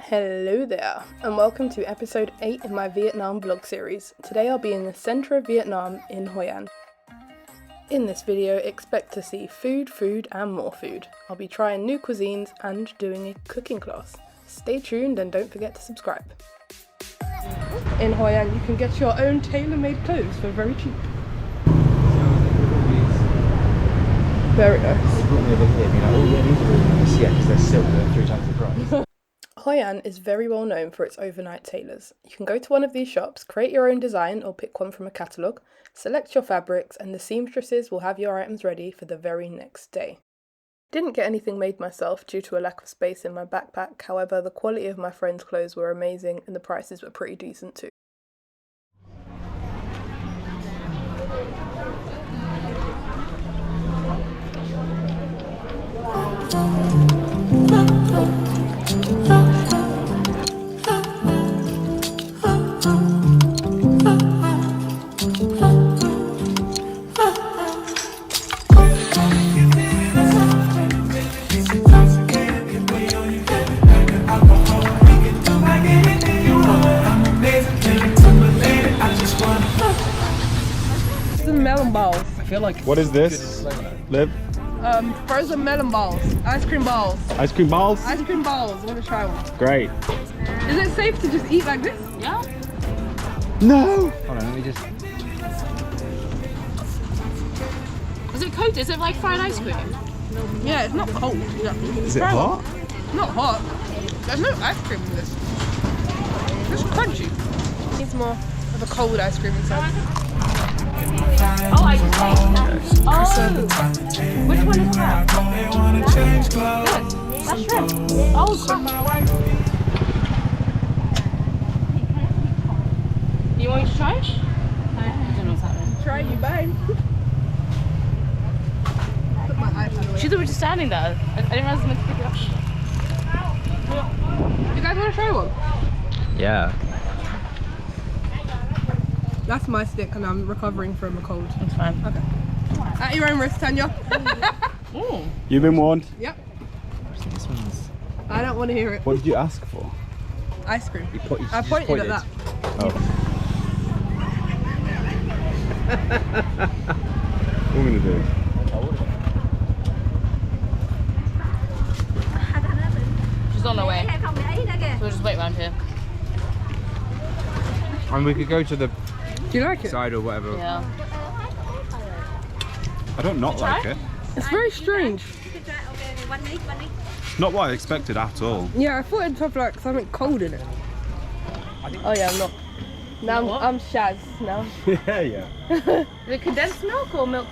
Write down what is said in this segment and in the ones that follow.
Hello there, and welcome to episode 8 in my Vietnam vlog series. Today I'll be in the centre of Vietnam in Hoi An. In this video, expect to see food and more food. I'll be trying new cuisines and doing a cooking class. Stay tuned and don't forget to subscribe. In Hoi An you can get your own tailor-made clothes for very cheap. Very nice. They brought me over here, you know, oh yeah, these are really nice, yeah, because they're silk, they're 3 times the price. Hoi An is very well known for its overnight tailors. You can go to one of these shops, create your own design or pick one from a catalogue, select your fabrics, and the seamstresses will have your items ready for the very next day. Didn't get anything made myself due to a lack of space in my backpack, however the quality of my friends' clothes were amazing and the prices were pretty decent too. Melon balls. I feel like... What is this, Liv? Frozen melon balls. Ice cream balls. Ice cream balls? Ice cream balls. I want to try one. Great. Is it safe to just eat like this? Yeah. No! Hold on, let me just... Is it coated? Is it like fried ice cream? Yeah, it's not cold. Exactly. Is it hot? Not hot. There's no ice cream in this. It's crunchy. Needs more of a cold ice cream inside. Oh, I just like Oh! Which one is that? Good. That's shrimp. Oh, crap. You want me to try it? I don't know what's happening. Try, you bang. Put my iPad away. She thought we were just standing there. I didn't realize I was meant to pick it up. You guys want to try one? Yeah. That's my stick and I'm recovering from a cold. It's fine. Okay. At your own risk, Tanya. You've been warned. Yep. This one's... I don't want to hear it. What did you ask for? Ice cream. You I just pointed at that. Oh. What are we gonna do? She's on her way. So we'll just wait around here. And we could go to the Do you like it? side or whatever. Yeah. I don't not like it. It's very strange. Not what I expected at all. Yeah, I thought it'd have like something cold in it. Oh yeah, I'm not. Now I'm Shaz now. yeah. Is it condensed milk or milk?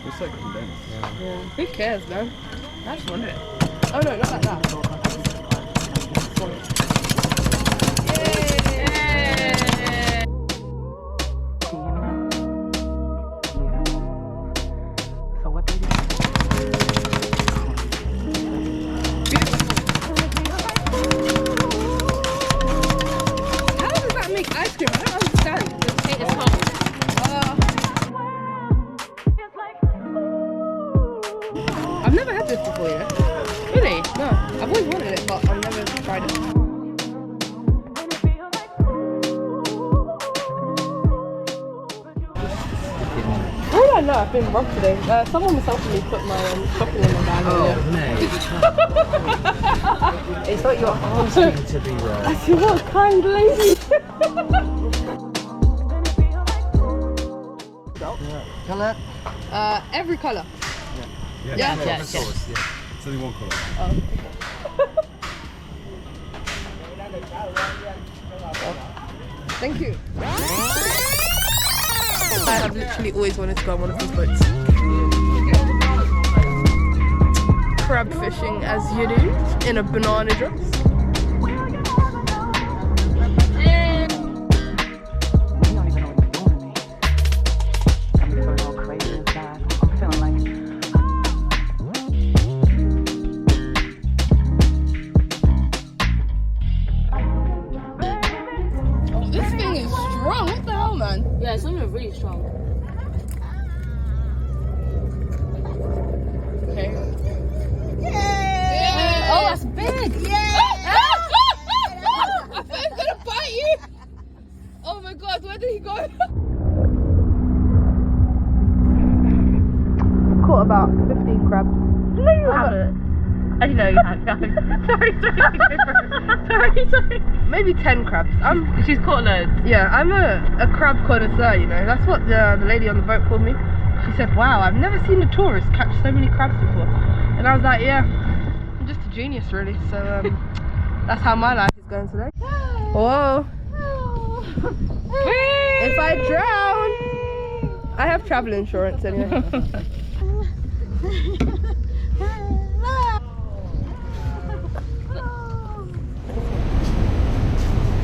It's like condensed. Yeah. Who cares, man? I just wondering. Oh no, not like that. Ice cream, I don't understand. It's hot. I've never had this before, yeah? Really? No, I've always wanted it, but I've never tried it. Oh no, I've been robbed today. Someone was helping me put my shopping in my bag. Oh, it's like your arms need to be there. I see what a kind lady. Colour? Every colour. Yeah. It's only one colour. Thank you. I have literally always wanted to go on one of these boats. Crab fishing as you do, in a banana dress. Oh, this thing is strong. What the hell, man? Yeah, some are really strong. Okay. Oh, that's big. Yeah. got about 15 crabs. No, you haven't. I know you have. Sorry. Maybe 10 crabs. She's caught loads. Yeah, I'm a crab connoisseur, you know. That's what the lady on the boat called me. She said, wow, I've never seen a tourist catch so many crabs before. And I was like, yeah, I'm just a genius, really. So that's how my life is going today. Whoa. If I drown, I have travel insurance anyway.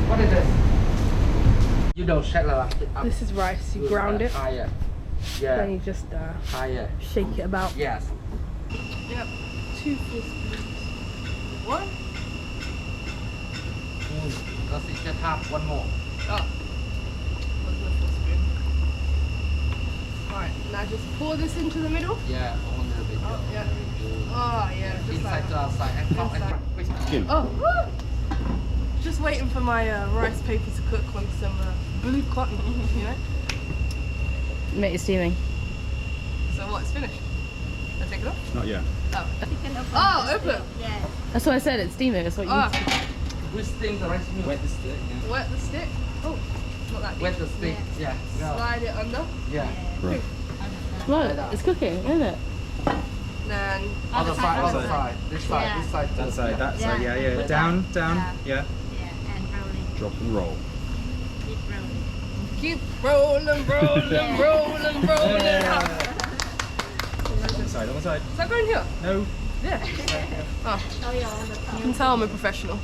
What is this? You don't shake like it up. This is rice. You ground it, Higher. then Yeah. you just Higher. shake it about. Yes. Yep. 2 full spoons. What? Because it just have one more. Oh. That's my full spoon. Alright, now just pour this into the middle. Yeah, a little bit. Oh, yeah. Oh, yeah, just Inside like to that. outside and top and Skin. Oh, woo! Just waiting for my rice paper to cook on some blue cotton, you know? Mate, it's steaming. So what, it's finished? I take it off? Not yet. Oh. Oh, open! That's what I said, it's steaming. That's what you Oh, we steam the rice meal. Wet the stick. Yeah. wet the stick. Oh, not that deep. Wet the stick. Yeah. Yeah. Slide it under. Yeah. Right. Look, it's cooking, isn't it? Then Other side. Other side. This side. This side. That side, that side, yeah. Down, yeah. Drop and roll. keep rolling, rolling, rolling, rolling. On the side, on the side. Is that going here? No. Yeah. Oh. You can tell I'm a professional.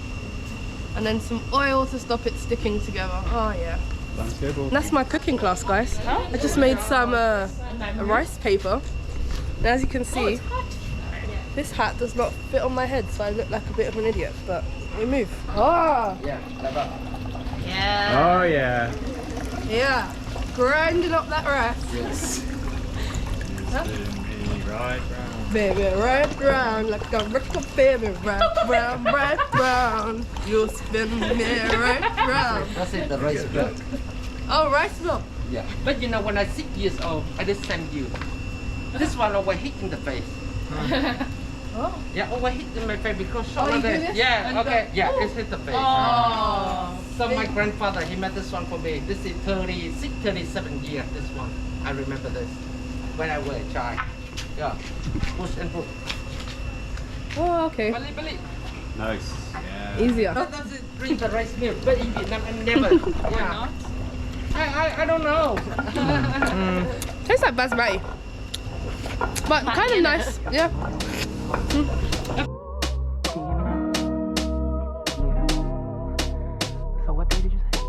And then some oil to stop it sticking together. Oh yeah. Landscape. That's my cooking class, guys. I just made some a rice paper. And as you can see, this hat does not fit on my head, so I look like a bit of an idiot, but we move. Oh! Yeah, like that. Oh yeah. Yeah. Grinding up that rice. Yes. Right round. Baby, right round like a record, baby, right round, right round. You'll spin me right round. That's it, the rice block. Oh, rice block. Yeah. But you know, when I 6 years old, I just send you. This one overhit in the face. Oh. Yeah, overhit in my face because Oh, you do there. this? Yeah, okay. Yeah, it's hit the face. Oh. So my grandfather, he made this one for me. This is 37 years, this one. I remember this. When I was a child. Yeah. Push and push. Oh, okay. Bali. Nice. Yeah. Easier. Does it drink the rice milk? But in Vietnam, I never. Why not? I don't know. Tastes like basmati. But kind of nice. Yeah. So what day did you say?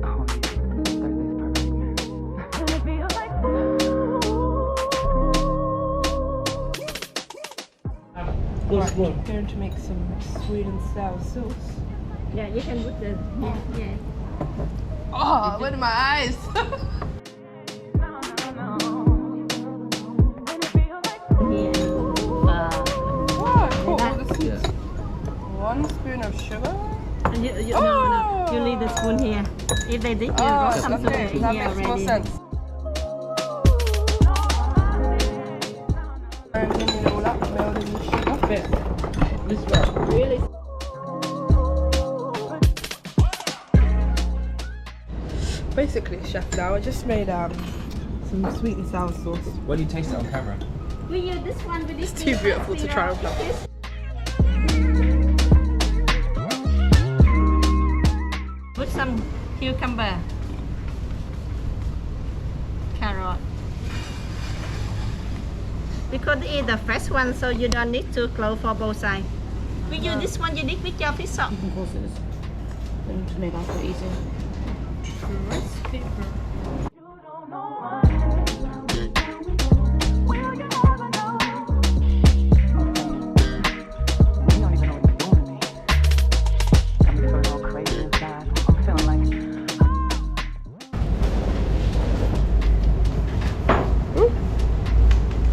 Oh, yeah. Thursday's perfect, man. Right, going to make some sweet and sour sauce. Yeah, you can put the yeah. Oh, look at my eyes. Oh, cool. This is 1 spoon of sugar. No. You leave the spoon here. If they did, you Oh, roll some sugar okay. in That here makes more already. sense. And then it all up, meld in the sugar. This one. Really? Basically, chef, now I just made some sweet and sour sauce. When you taste it on camera. We use this one with this. It's too beautiful to try and plug. Put some cucumber, carrot. Because it is the fresh one, so you don't need to close for both sides. We use this one unique with your fish sauce. Of course it is. Then to make life a bit easier. Rice paper. You don't even know what you're doing to me. I'm feeling all crazy inside. I'm feeling like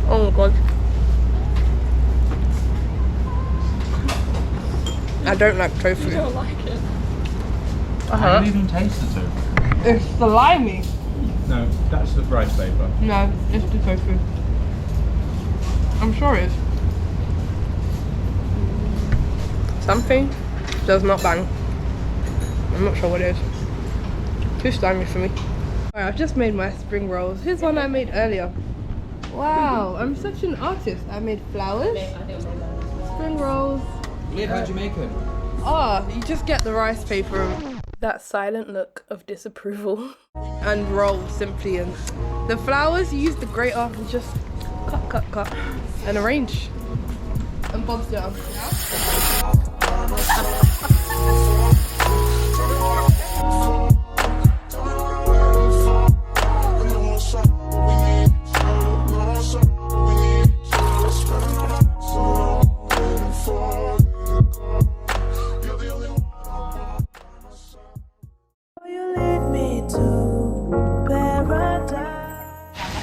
Oh my god. I don't like tofu. I don't like it. How do you even taste the tofu? It's salami. No, that's the rice paper. No, it's the tofu. I'm sure it is. Something does not bang. I'm not sure what it is. Too slimy for me. Alright, I've just made my spring rolls. Here's one I made earlier. Wow, I'm such an artist. I made flowers, spring rolls. Liv, how'd you make them? Oh, you just get the rice paper. That silent look of disapproval. And roll simply. And the flowers, you use the grater and just cut, and arrange. And Bob's down.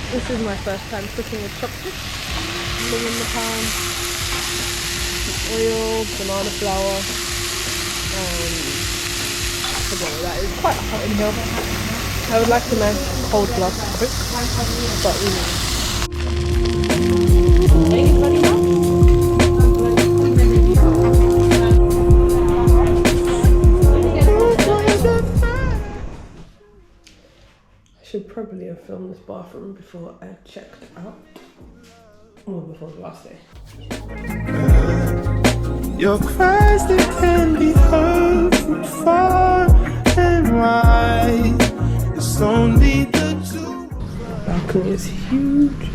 This is my first time cooking with chopsticks. Putting in the pan, some oil, banana flour, I forgot what that is. Quite hot in here. I would like a nice cold glass to cook, but I should probably have filmed this bathroom before I checked out. Or before the last day. Your cries that can be heard from far and wide. It's only the two. The balcony is huge.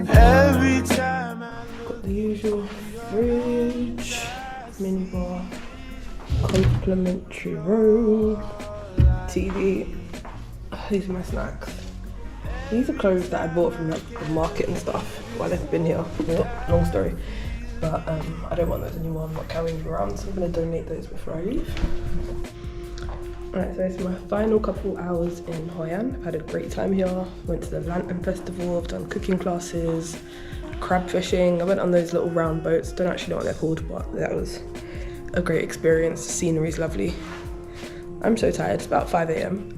Every time I Got the usual fridge, minibar, complimentary room, TV. These are my snacks. These are clothes that I bought from like the market and stuff while I've been here. Long story. But I don't want those anymore. I'm not carrying them around, so I'm going to donate those before I leave. Alright, so it's my final couple hours in Hoi An. I've had a great time here. Went to the Lantern Festival, I've done cooking classes, crab fishing. I went on those little round boats. Don't actually know what they're called, but that was a great experience. The scenery's lovely. I'm so tired, it's about 5 AM.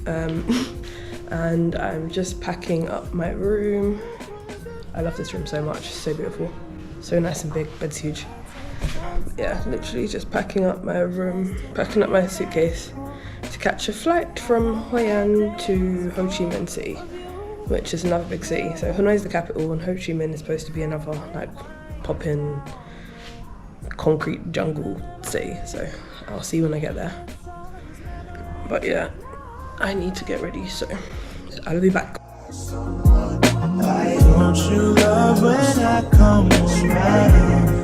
And I'm just packing up my room. I love this room so much, it's so beautiful. So nice and big, bed's huge. Yeah, literally just packing up my room, packing up my suitcase to catch a flight from Hoi An to Ho Chi Minh City, which is another big city. So Hanoi is the capital and Ho Chi Minh is supposed to be another like pop-in concrete jungle city. So I'll see when I get there. But yeah, I need to get ready, so I'll be back. Why don't you love when I come around?